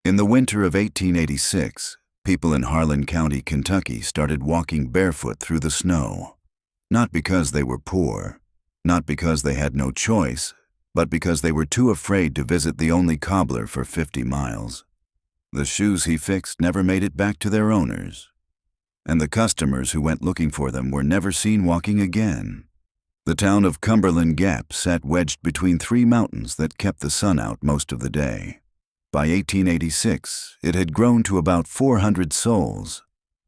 In the winter of 1886, people in Harlan County, Kentucky started walking barefoot through the snow. Not because they were poor, not because they had no choice, but because they were too afraid to visit the only cobbler for 50 miles. The shoes he fixed never made it back to their owners, and the customers who went looking for them were never seen walking again. The town of Cumberland Gap sat wedged between three mountains that kept the sun out most of the day. By 1886, it had grown to about 400 souls,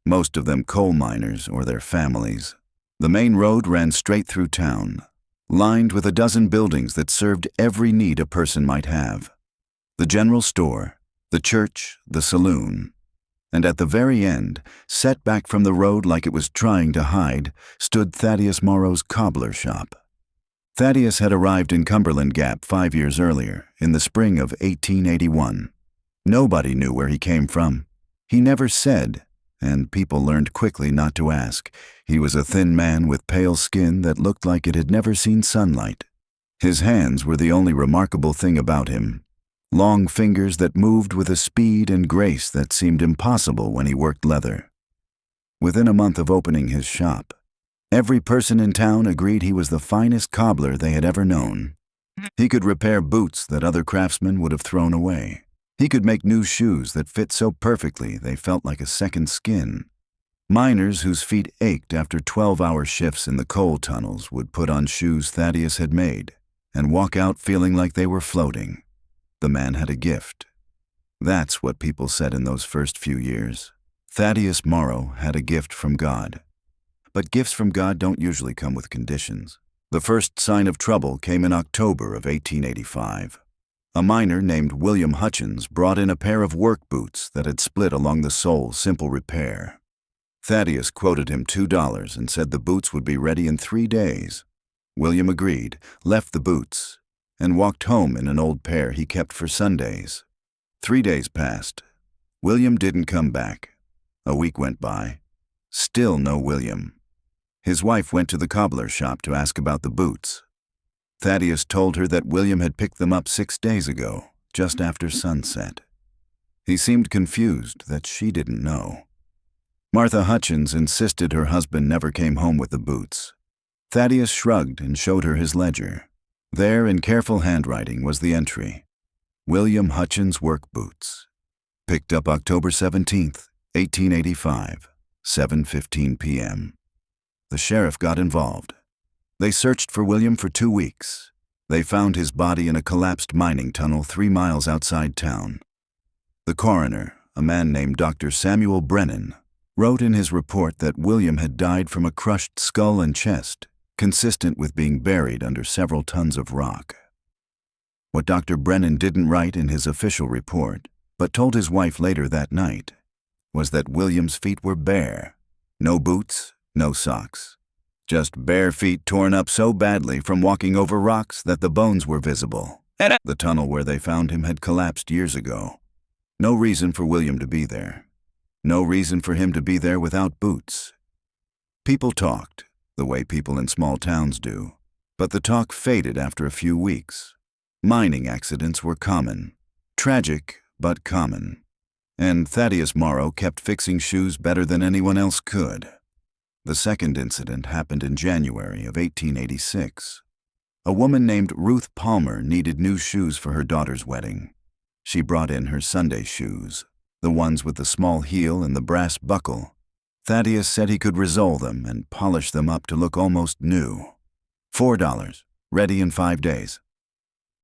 most of them coal miners or their families. The main road ran straight through town, lined with a dozen buildings that served every need a person might have. The general store, the church, the saloon. And at the very end, set back from the road like it was trying to hide, stood Thaddeus Morrow's cobbler shop. Thaddeus had arrived in Cumberland Gap 5 years earlier, in the spring of 1881. Nobody knew where he came from. He never said, and people learned quickly not to ask. He was a thin man with pale skin that looked like it had never seen sunlight. His hands were the only remarkable thing about him. Long fingers that moved with a speed and grace that seemed impossible when he worked leather. Within a month of opening his shop, every person in town agreed he was the finest cobbler they had ever known. He could repair boots that other craftsmen would have thrown away. He could make new shoes that fit so perfectly they felt like a second skin. Miners whose feet ached after 12-hour shifts in the coal tunnels would put on shoes Thaddeus had made and walk out feeling like they were floating. The man had a gift. That's what people said in those first few years. Thaddeus Morrow had a gift from God. But gifts from God don't usually come with conditions. The first sign of trouble came in October of 1885. A miner named William Hutchins brought in a pair of work boots that had split along the sole, simple repair. Thaddeus quoted him $2 and said the boots would be ready in 3 days. William agreed, left the boots, and walked home in an old pair he kept for Sundays. 3 days passed. William didn't come back. A week went by. Still no William. His wife went to the cobbler shop to ask about the boots. Thaddeus told her that William had picked them up 6 days ago, just after sunset. He seemed confused that she didn't know. Martha Hutchins insisted her husband never came home with the boots. Thaddeus shrugged and showed her his ledger. There, in careful handwriting, was the entry: William Hutchins work boots. Picked up October 17th, 1885, 7:15 p.m. The sheriff got involved. They searched for William for 2 weeks. They found his body in a collapsed mining tunnel 3 miles outside town. The coroner, a man named Dr. Samuel Brennan, wrote in his report that William had died from a crushed skull and chest, consistent with being buried under several tons of rock. What Dr. Brennan didn't write in his official report, but told his wife later that night, was that William's feet were bare. No boots, no socks. Just bare feet torn up so badly from walking over rocks that the bones were visible. The tunnel where they found him had collapsed years ago. No reason for William to be there. No reason for him to be there without boots. People talked, the way people in small towns do, but the talk faded after a few weeks. Mining accidents were common. Tragic, but common. And Thaddeus Morrow kept fixing shoes better than anyone else could. The second incident happened in January of 1886. A woman named Ruth Palmer needed new shoes for her daughter's wedding. She brought in her Sunday shoes, the ones with the small heel and the brass buckle. Thaddeus said he could resole them and polish them up to look almost new. $4, ready in 5 days.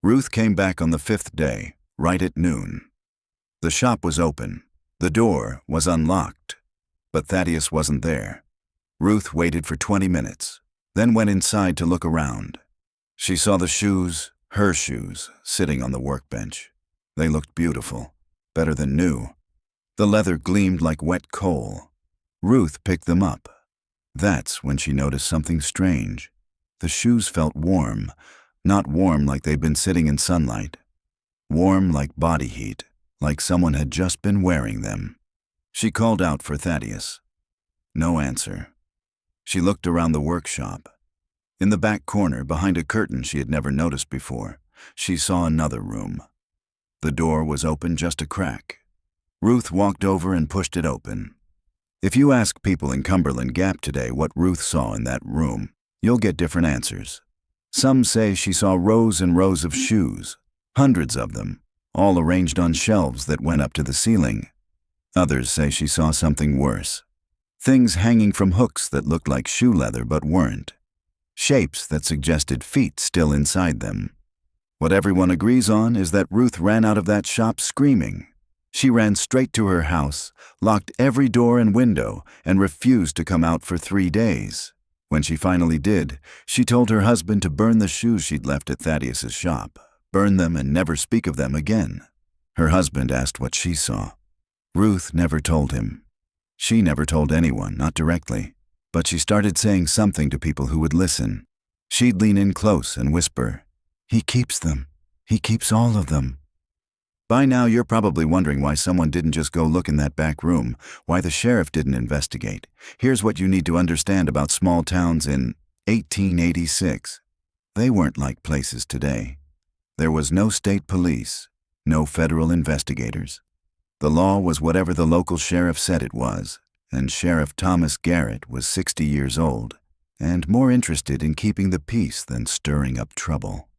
Ruth came back on the 5th day, right at noon. The shop was open. The door was unlocked, but Thaddeus wasn't there. Ruth waited for 20 minutes, then went inside to look around. She saw the shoes, her shoes, sitting on the workbench. They looked beautiful, better than new. The leather gleamed like wet coal. Ruth picked them up. That's when she noticed something strange. The shoes felt warm, not warm like they'd been sitting in sunlight. Warm like body heat, like someone had just been wearing them. She called out for Thaddeus. No answer. She looked around the workshop. In the back corner, behind a curtain she had never noticed before, she saw another room. The door was open just a crack. Ruth walked over and pushed it open. If you ask people in Cumberland Gap today what Ruth saw in that room, you'll get different answers. Some say she saw rows and rows of shoes, hundreds of them, all arranged on shelves that went up to the ceiling. Others say she saw something worse. Things hanging from hooks that looked like shoe leather but weren't. Shapes that suggested feet still inside them. What everyone agrees on is that Ruth ran out of that shop screaming. She ran straight to her house, locked every door and window, and refused to come out for 3 days. When she finally did, she told her husband to burn the shoes she'd left at Thaddeus's shop, burn them and never speak of them again. Her husband asked what she saw. Ruth never told him. She never told anyone, not directly, but she started saying something to people who would listen. She'd lean in close and whisper, "He keeps them. He keeps all of them." By now, you're probably wondering why someone didn't just go look in that back room, why the sheriff didn't investigate. Here's what you need to understand about small towns in 1886. They weren't like places today. There was no state police, no federal investigators. The law was whatever the local sheriff said it was, and Sheriff Thomas Garrett was 60 years old and more interested in keeping the peace than stirring up trouble.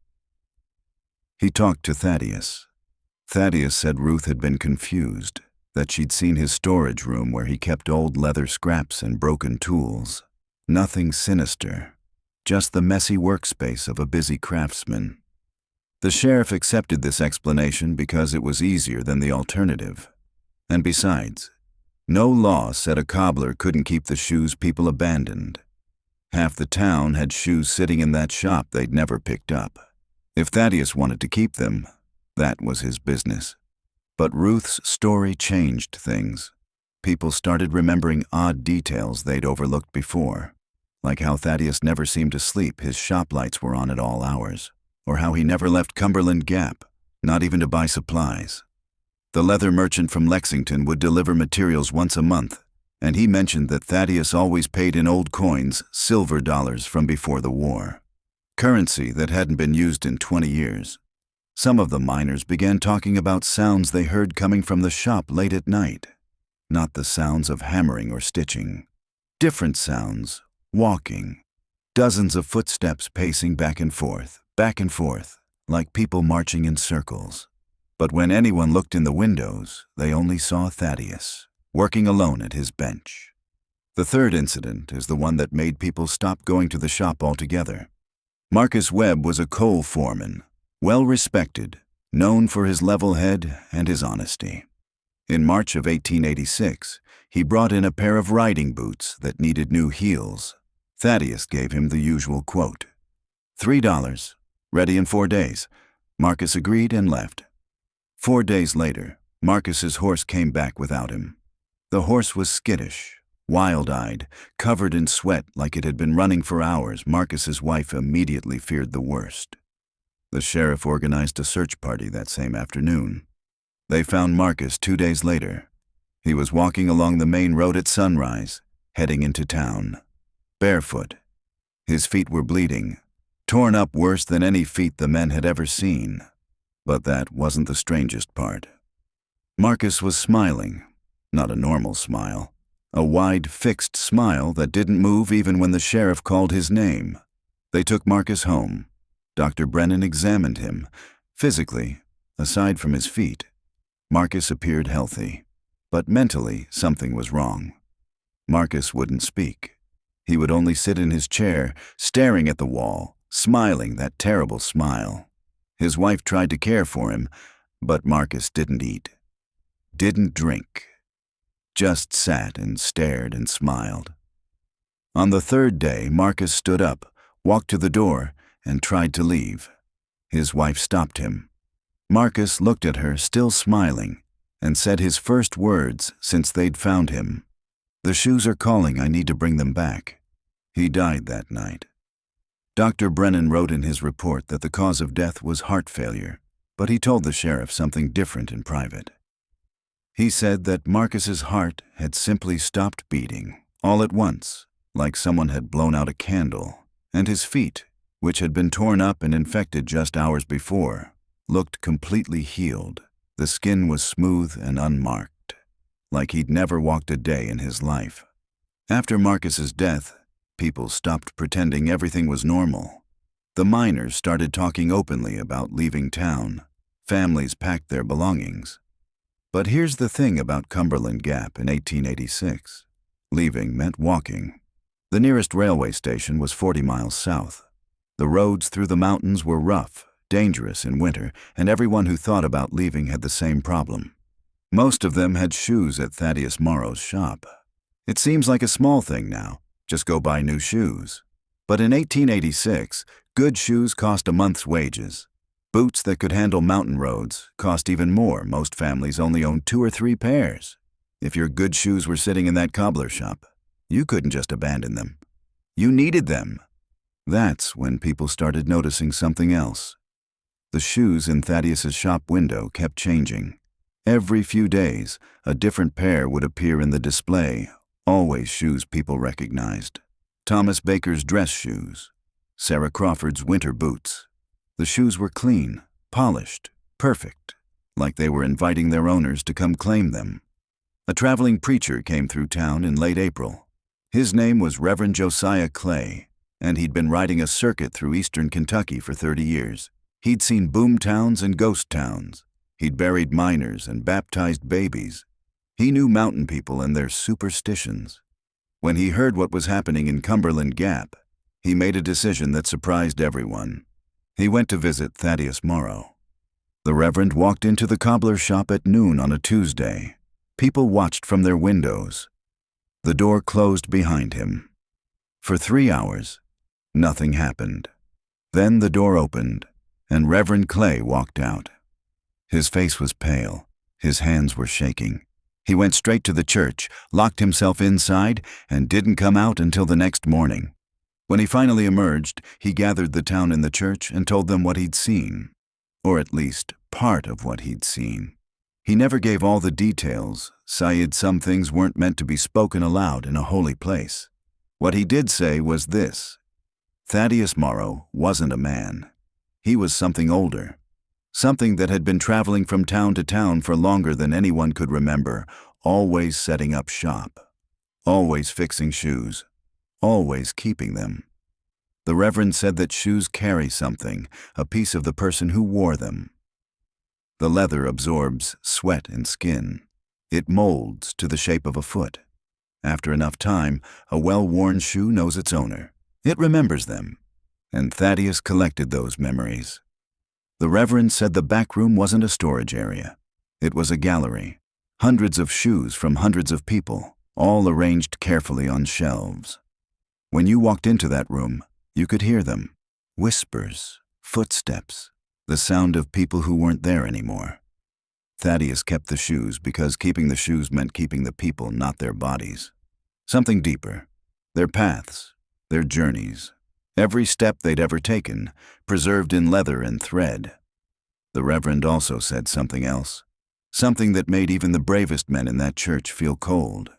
He talked to Thaddeus. Thaddeus said Ruth had been confused, that she'd seen his storage room where he kept old leather scraps and broken tools. Nothing sinister, just the messy workspace of a busy craftsman. The sheriff accepted this explanation because it was easier than the alternative. And besides, no law said a cobbler couldn't keep the shoes people abandoned. Half the town had shoes sitting in that shop they'd never picked up. If Thaddeus wanted to keep them, that was his business. But Ruth's story changed things. People started remembering odd details they'd overlooked before, like how Thaddeus never seemed to sleep, his shop lights were on at all hours, or how he never left Cumberland Gap, not even to buy supplies. The leather merchant from Lexington would deliver materials once a month, and he mentioned that Thaddeus always paid in old coins, silver dollars from before the war, currency that hadn't been used in 20 years. Some of the miners began talking about sounds they heard coming from the shop late at night. Not the sounds of hammering or stitching. Different sounds, walking. Dozens of footsteps pacing back and forth, like people marching in circles. But when anyone looked in the windows, they only saw Thaddeus, working alone at his bench. The third incident is the one that made people stop going to the shop altogether. Marcus Webb was a coal foreman, well-respected, known for his level head and his honesty. In March of 1886, he brought in a pair of riding boots that needed new heels. Thaddeus gave him the usual quote, $3, ready in 4 days. Marcus agreed and left. 4 days later, Marcus's horse came back without him. The horse was skittish, wild-eyed, covered in sweat like it had been running for hours. Marcus's wife immediately feared the worst. The sheriff organized a search party that same afternoon. They found Marcus 2 days later. He was walking along the main road at sunrise, heading into town, barefoot. His feet were bleeding, torn up worse than any feet the men had ever seen. But that wasn't the strangest part. Marcus was smiling, not a normal smile, a wide, fixed smile that didn't move even when the sheriff called his name. They took Marcus home. Dr. Brennan examined him. Physically, aside from his feet, Marcus appeared healthy, but mentally something was wrong. Marcus wouldn't speak. He would only sit in his chair, staring at the wall, smiling that terrible smile. His wife tried to care for him, but Marcus didn't eat, didn't drink, just sat and stared and smiled. On the third day, Marcus stood up, walked to the door, and tried to leave. His wife stopped him. Marcus looked at her, still smiling, and said his first words since they'd found him. "The shoes are calling, I need to bring them back." He died that night. Dr. Brennan wrote in his report that the cause of death was heart failure, but he told the sheriff something different in private. He said that Marcus's heart had simply stopped beating, all at once, like someone had blown out a candle, and his feet, which had been torn up and infected just hours before, looked completely healed. The skin was smooth and unmarked. like he'd never walked a day in his life. After Marcus's death, people stopped pretending everything was normal. The miners started talking openly about leaving town. Families packed their belongings. But here's the thing about Cumberland Gap in 1886. Leaving meant walking. The nearest railway station was 40 miles south. The roads through the mountains were rough, dangerous in winter, and everyone who thought about leaving had the same problem. Most of them had shoes at Thaddeus Morrow's shop. It seems like a small thing now, just go buy new shoes. But in 1886, good shoes cost a month's wages. Boots that could handle mountain roads cost even more. Most families only owned 2 or 3 pairs. If your good shoes were sitting in that cobbler shop, you couldn't just abandon them. You needed them. That's when people started noticing something else. The shoes in Thaddeus's shop window kept changing. Every few days, a different pair would appear in the display, always shoes people recognized. Thomas Baker's dress shoes, Sarah Crawford's winter boots. The shoes were clean, polished, perfect, like they were inviting their owners to come claim them. A traveling preacher came through town in late April. His name was Reverend Josiah Clay, and he'd been riding a circuit through eastern Kentucky for 30 years. He'd seen boom towns and ghost towns. He'd buried miners and baptized babies. He knew mountain people and their superstitions. When he heard what was happening in Cumberland Gap, he made a decision that surprised everyone. He went to visit Thaddeus Morrow. The Reverend walked into the cobbler shop at noon on a Tuesday. People watched from their windows. The door closed behind him. For 3 hours, nothing happened. Then the door opened, and Reverend Clay walked out. His face was pale. His hands were shaking. He went straight to the church, locked himself inside, and didn't come out until the next morning. When he finally emerged, he gathered the town in the church and told them what he'd seen, or at least part of what he'd seen. He never gave all the details, saying some things weren't meant to be spoken aloud in a holy place. What he did say was this: Thaddeus Morrow wasn't a man. He was something older. Something that had been traveling from town to town for longer than anyone could remember, always setting up shop, always fixing shoes, always keeping them. The Reverend said that shoes carry something, a piece of the person who wore them. The leather absorbs sweat and skin. It molds to the shape of a foot. After enough time, a well-worn shoe knows its owner. It remembers them. And Thaddeus collected those memories. The Reverend said the back room wasn't a storage area. It was a gallery. Hundreds of shoes from hundreds of people, all arranged carefully on shelves. When you walked into that room, you could hear them. Whispers, footsteps, the sound of people who weren't there anymore. Thaddeus kept the shoes because keeping the shoes meant keeping the people, not their bodies. Something deeper. Their paths, their journeys. Every step they'd ever taken, preserved in leather and thread. The Reverend also said something else, something that made even the bravest men in that church feel cold.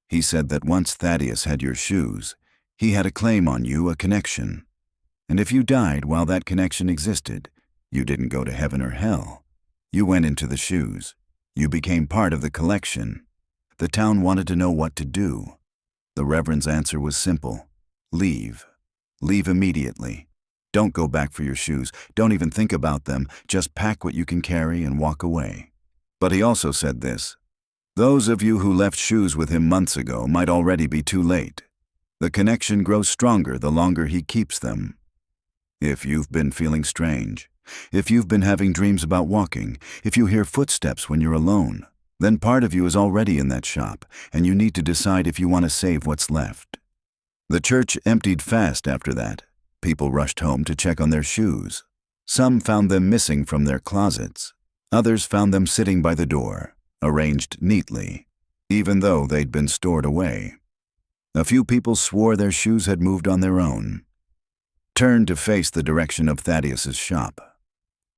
He said that once Thaddeus had your shoes, he had a claim on you, a connection. And if you died while that connection existed, you didn't go to heaven or hell. You went into the shoes. You became part of the collection. The town wanted to know what to do. The Reverend's answer was simple: leave. Leave immediately. Don't go back for your shoes. Don't even think about them. Just pack what you can carry and walk away. But he also said this: those of you who left shoes with him months ago might already be too late. The connection grows stronger the longer he keeps them. If you've been feeling strange, if you've been having dreams about walking, if you hear footsteps when you're alone, then part of you is already in that shop, and you need to decide if you want to save what's left. The church emptied fast after that. People rushed home to check on their shoes. Some found them missing from their closets. Others found them sitting by the door, arranged neatly, even though they'd been stored away. A few people swore their shoes had moved on their own. Turned to face the direction of Thaddeus's shop.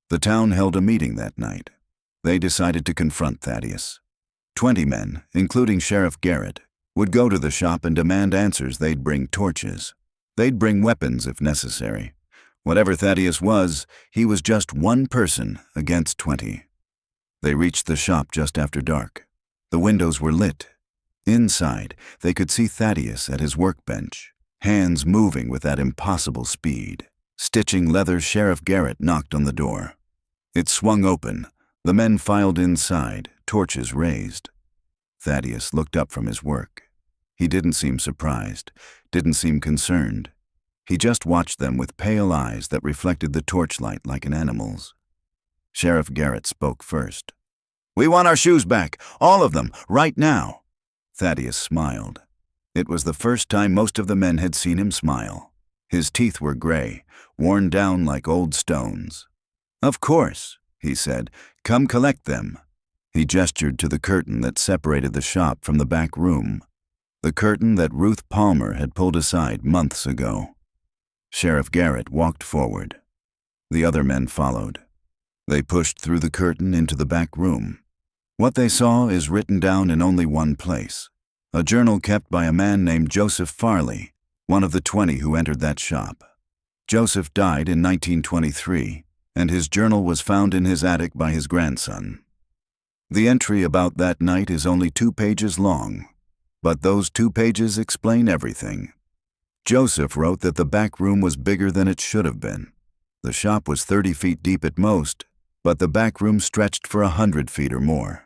The town held a meeting that night. They decided to confront Thaddeus. 20 men, including Sheriff Garrett, would go to the shop and demand answers. They'd bring torches. They'd bring weapons if necessary. Whatever Thaddeus was, he was just one person against 20. They reached the shop just after dark. The windows were lit. Inside, they could see Thaddeus at his workbench, hands moving with that impossible speed. Stitching leather, Sheriff Garrett knocked on the door. It swung open. The men filed inside, torches raised. Thaddeus looked up from his work. He didn't seem surprised, didn't seem concerned. He just watched them with pale eyes that reflected the torchlight like an animal's. Sheriff Garrett spoke first. "We want our shoes back, all of them, right now." Thaddeus smiled. It was the first time most of the men had seen him smile. His teeth were gray, worn down like old stones. "Of course," he said. "Come collect them." He gestured to the curtain that separated the shop from the back room, the curtain that Ruth Palmer had pulled aside months ago. Sheriff Garrett walked forward. The other men followed. They pushed through the curtain into the back room. What they saw is written down in only one place, a journal kept by a man named Joseph Farley, one of the 20 who entered that shop. Joseph died in 1923, and his journal was found in his attic by his grandson. The entry about that night is only 2 pages long, but those 2 pages explain everything. Joseph wrote that the back room was bigger than it should have been. The shop was 30 feet deep at most, but the back room stretched for 100 feet or more.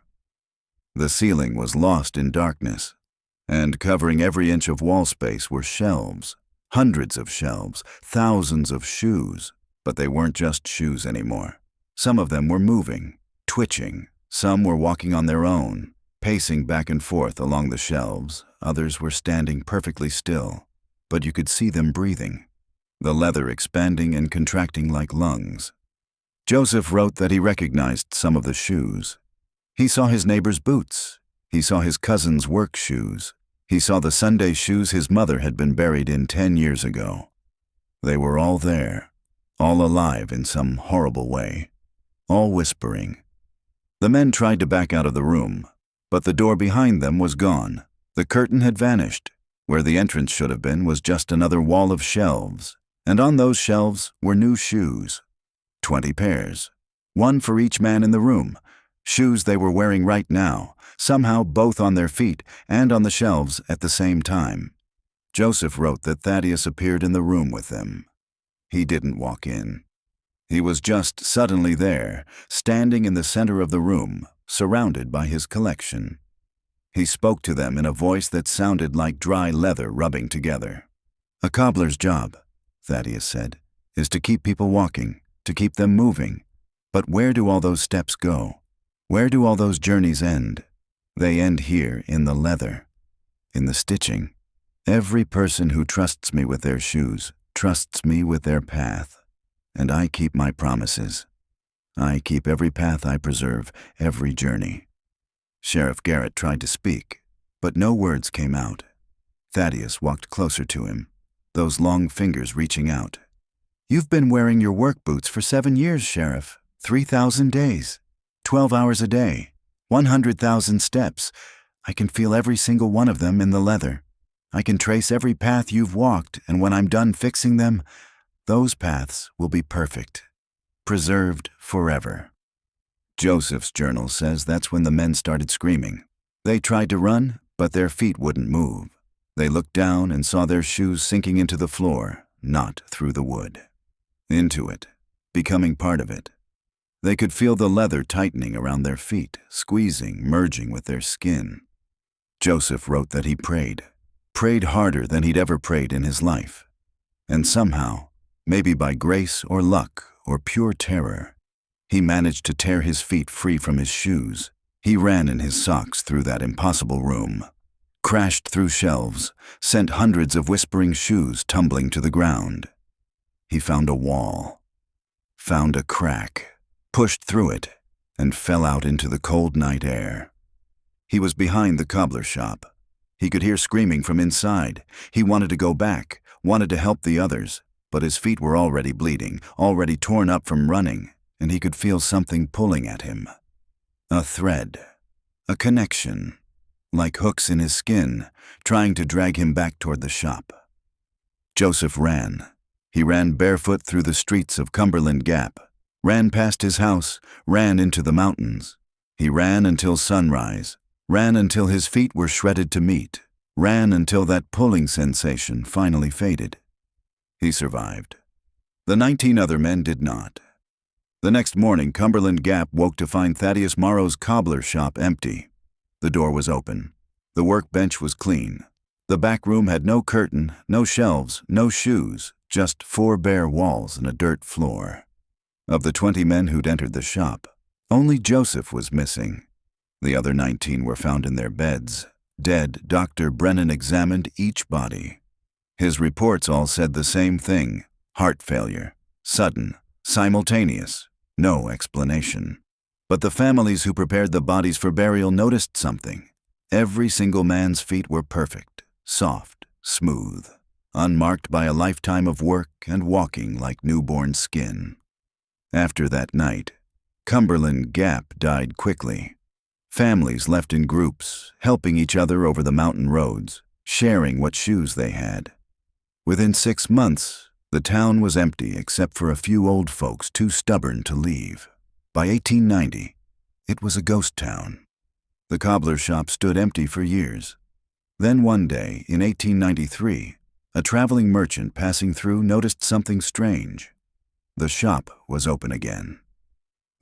The ceiling was lost in darkness, and covering every inch of wall space were shelves, hundreds of shelves, thousands of shoes, but they weren't just shoes anymore. Some of them were moving, twitching. Some were walking on their own, pacing back and forth along the shelves. Others were standing perfectly still, but you could see them breathing, the leather expanding and contracting like lungs. Joseph wrote that he recognized some of the shoes. He saw his neighbor's boots. He saw his cousin's work shoes. He saw the Sunday shoes his mother had been buried in 10 years ago. They were all there, all alive in some horrible way, all whispering. The men tried to back out of the room, but the door behind them was gone. The curtain had vanished. Where the entrance should have been was just another wall of shelves, and on those shelves were new shoes. 20 pairs, one for each man in the room. Shoes they were wearing right now, somehow both on their feet and on the shelves at the same time. Joseph wrote that Thaddeus appeared in the room with them. He didn't walk in. He was just suddenly there, standing in the center of the room, surrounded by his collection. He spoke to them in a voice that sounded like dry leather rubbing together. "A cobbler's job," Thaddeus said, "is to keep people walking, to keep them moving. But where do all those steps go? Where do all those journeys end? They end here in the leather, in the stitching. Every person who trusts me with their shoes trusts me with their path, and I keep my promises. I keep every path I preserve, every journey." Sheriff Garrett tried to speak, but no words came out. Thaddeus walked closer to him, those long fingers reaching out. "You've been wearing your work boots for 7 years, Sheriff. 3,000 days. 12 hours a day, 100,000 steps. I can feel every single one of them in the leather. I can trace every path you've walked, and when I'm done fixing them, those paths will be perfect, preserved forever." Joseph's journal says that's when the men started screaming. They tried to run, but their feet wouldn't move. They looked down and saw their shoes sinking into the floor, not through the wood. Into it, becoming part of it. They could feel the leather tightening around their feet, squeezing, merging with their skin. Joseph wrote that he prayed harder than he'd ever prayed in his life. And somehow, maybe by grace or luck or pure terror, he managed to tear his feet free from his shoes. He ran in his socks through that impossible room, crashed through shelves, sent hundreds of whispering shoes tumbling to the ground. He found a wall, found a crack, pushed through it, and fell out into the cold night air. He was behind the cobbler shop. He could hear screaming from inside. He wanted to go back, wanted to help the others, but his feet were already bleeding, already torn up from running, and he could feel something pulling at him. A thread, a connection, like hooks in his skin, trying to drag him back toward the shop. Joseph ran. He ran barefoot through the streets of Cumberland Gap, ran past his house, ran into the mountains. He ran until sunrise, ran until his feet were shredded to meat, ran until that pulling sensation finally faded. He survived. The 19 other men did not. The next morning, Cumberland Gap woke to find Thaddeus Morrow's Cobbler shop empty. The door was open. The workbench was clean. The back room had no curtain, no shelves, no shoes, just 4 bare walls and a dirt floor. Of the 20 men who'd entered the shop, only Joseph was missing. The other 19 were found in their beds. Dead, Dr. Brennan examined each body. His reports all said the same thing: heart failure, sudden, simultaneous, no explanation. But the families who prepared the bodies for burial noticed something. Every single man's feet were perfect, soft, smooth, unmarked by a lifetime of work and walking like newborn skin. After that night, Cumberland Gap died quickly. Families left in groups, helping each other over the mountain roads, sharing what shoes they had. Within 6 months, the town was empty except for a few old folks too stubborn to leave. By 1890, it was a ghost town. The cobbler shop stood empty for years. Then one day, in 1893, a traveling merchant passing through noticed something strange. The shop was open again.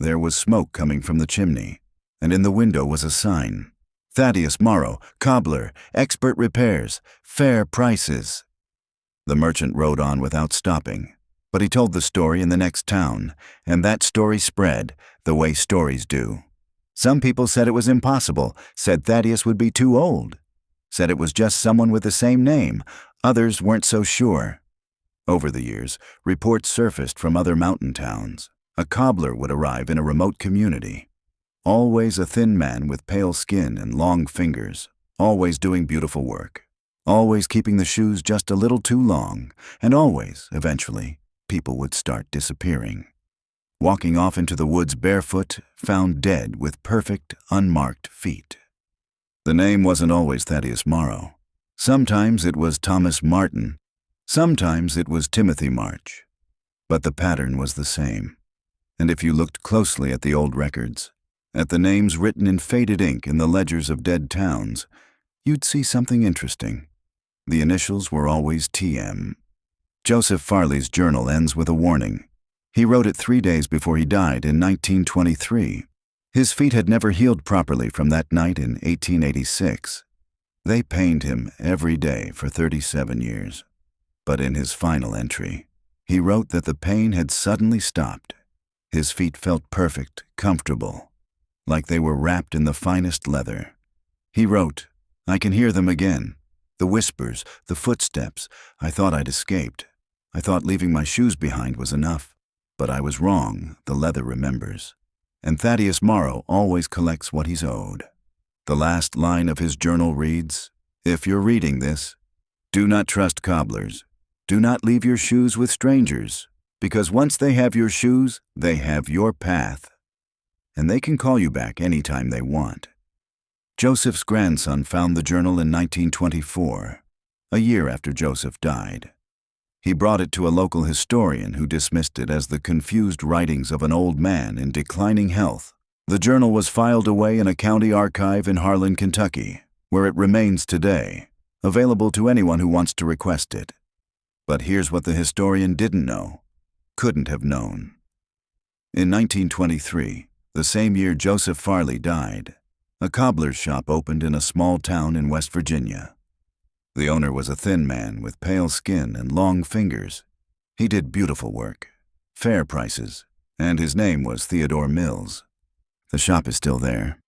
There was smoke coming from the chimney, and in the window was a sign: Thaddeus Morrow, Cobbler, Expert Repairs, Fair Prices. The merchant rode on without stopping, but he told the story in the next town, and that story spread the way stories do. Some people said it was impossible, said Thaddeus would be too old, said it was just someone with the same name. Others weren't so sure. Over the years, reports surfaced from other mountain towns. A cobbler would arrive in a remote community. Always a thin man with pale skin and long fingers, always doing beautiful work, always keeping the shoes just a little too long, and always, eventually, people would start disappearing. Walking off into the woods barefoot, found dead with perfect, unmarked feet. The name wasn't always Thaddeus Morrow. Sometimes it was Thomas Martin. Sometimes it was Timothy March. But the pattern was the same. And if you looked closely at the old records, at the names written in faded ink in the ledgers of dead towns, you'd see something interesting. The initials were always TM. Joseph Farley's journal ends with a warning. He wrote it 3 days before he died in 1923. His feet had never healed properly from that night in 1886. They pained him every day for 37 years. But in his final entry, he wrote that the pain had suddenly stopped. His feet felt perfect, comfortable, like they were wrapped in the finest leather. He wrote, "I can hear them again. The whispers, the footsteps. I thought I'd escaped. I thought leaving my shoes behind was enough. But I was wrong, the leather remembers. And Thaddeus Morrow always collects what he's owed." The last line of his journal reads, "If you're reading this, do not trust cobblers. Do not leave your shoes with strangers, because once they have your shoes, they have your path. And they can call you back anytime they want." Joseph's grandson found the journal in 1924, a year after Joseph died. He brought it to a local historian who dismissed it as the confused writings of an old man in declining health. The journal was filed away in a county archive in Harlan, Kentucky, where it remains today, available to anyone who wants to request it. But here's what the historian didn't know, couldn't have known. In 1923, the same year Joseph Farley died, a cobbler's shop opened in a small town in West Virginia. The owner was a thin man with pale skin and long fingers. He did beautiful work, fair prices, and his name was Theodore Mills. The shop is still there,